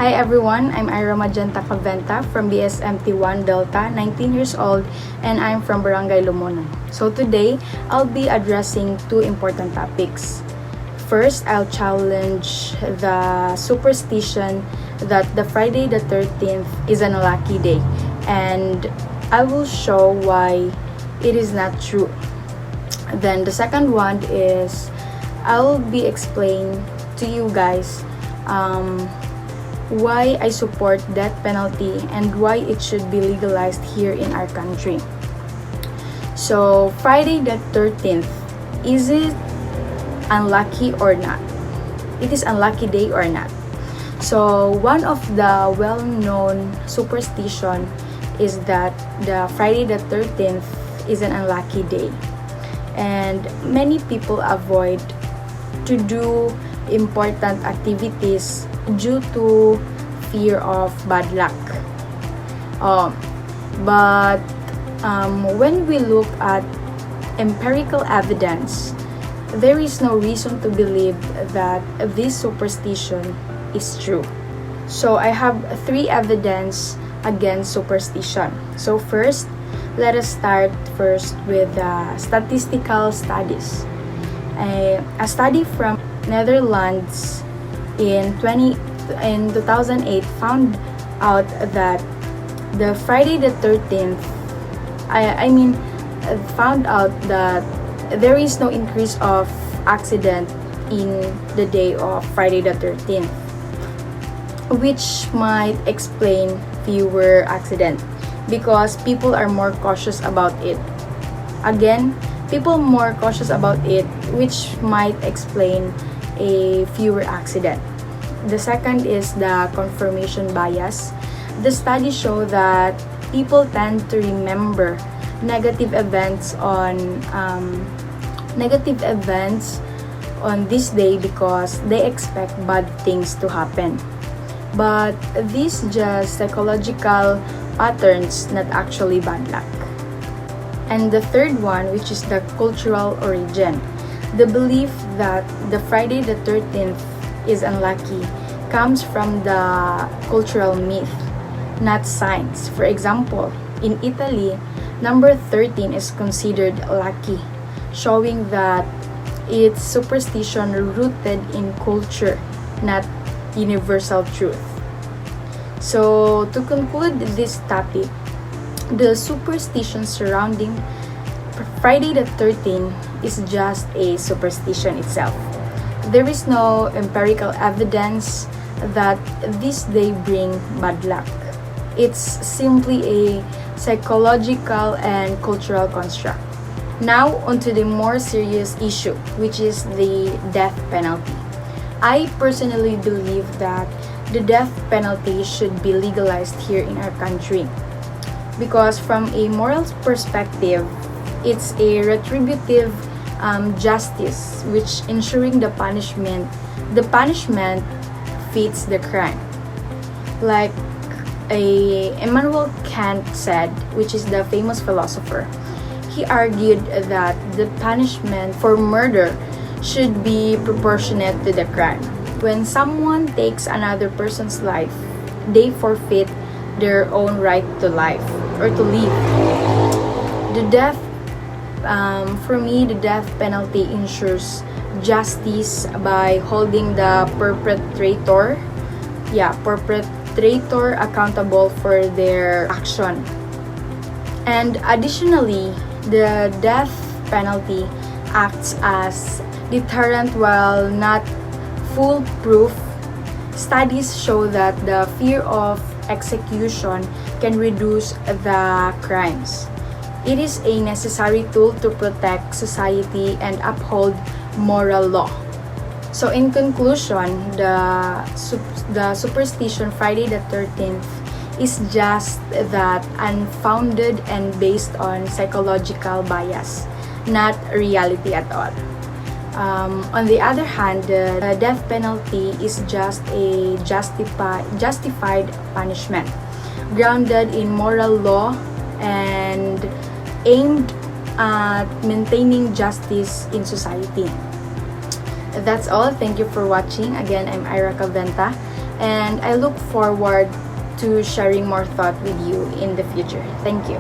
Hi everyone, I'm Ira Magenta Caventa from BSMT1 Delta, 19 years old, and I'm from Barangay Lumunon. So today, I'll be addressing two important topics. First, I'll challenge the superstition that the Friday the 13th is an unlucky day, and I will show why it is not true. Then the second one is I'll be explaining to you guys why I support death penalty and why it should be legalized here in our country. So, Friday the 13th, is it unlucky or not? It is unlucky day or not? So, one of the well-known superstition is that the Friday the 13th is an unlucky day. And many people avoid to do important activities due to fear of bad luck. But when we look at empirical evidence, there is no reason to believe that this superstition is true. So I have three evidence against superstition. So first, let us start first with statistical studies. A study from Netherlands in 2008 found out that the Friday the 13th, found out that there is no increase of accident in the day of Friday the 13th, which might explain fewer accidents because people are more cautious about it. Again, people more cautious about it, which might explain a fewer accident. The second is the confirmation bias. The studies show that people tend to remember negative events on this day because they expect bad things to happen. But these just psychological patterns, not actually bad luck. And the third one, which is the cultural origin. The belief that the Friday the 13th is unlucky comes from the cultural myth, not science. For example, in Italy, number 13 is considered lucky, showing that it's superstition rooted in culture, not universal truth. So, to conclude this topic, the superstition surrounding Friday the 13th is just a superstition itself. There is no empirical evidence that this day bring bad luck. It's simply a psychological and cultural construct. Now, onto the more serious issue, which is the death penalty. I personally believe that the death penalty should be legalized here in our country because from a moral perspective, it's a retributive justice which ensuring the punishment fits the crime. Like Immanuel Kant said, which is the famous philosopher, he argued that the punishment for murder should be proportionate to the crime. When someone takes another person's life, they forfeit their own right to life or to live. The death For me, the death penalty ensures justice by holding the perpetrator accountable for their action. And additionally, the death penalty acts as deterrent while not foolproof. Studies show that the fear of execution can reduce the crimes. It is a necessary tool to protect society and uphold moral law. So in conclusion, the superstition Friday the 13th is just that, unfounded and based on psychological bias, not reality at all. On the other hand, the death penalty is just a justified punishment, grounded in moral law and aimed at maintaining justice in society. That's all. Thank you for watching. Again, I'm Ira Caventa, And I look forward to sharing more thought with you in the future. Thank you.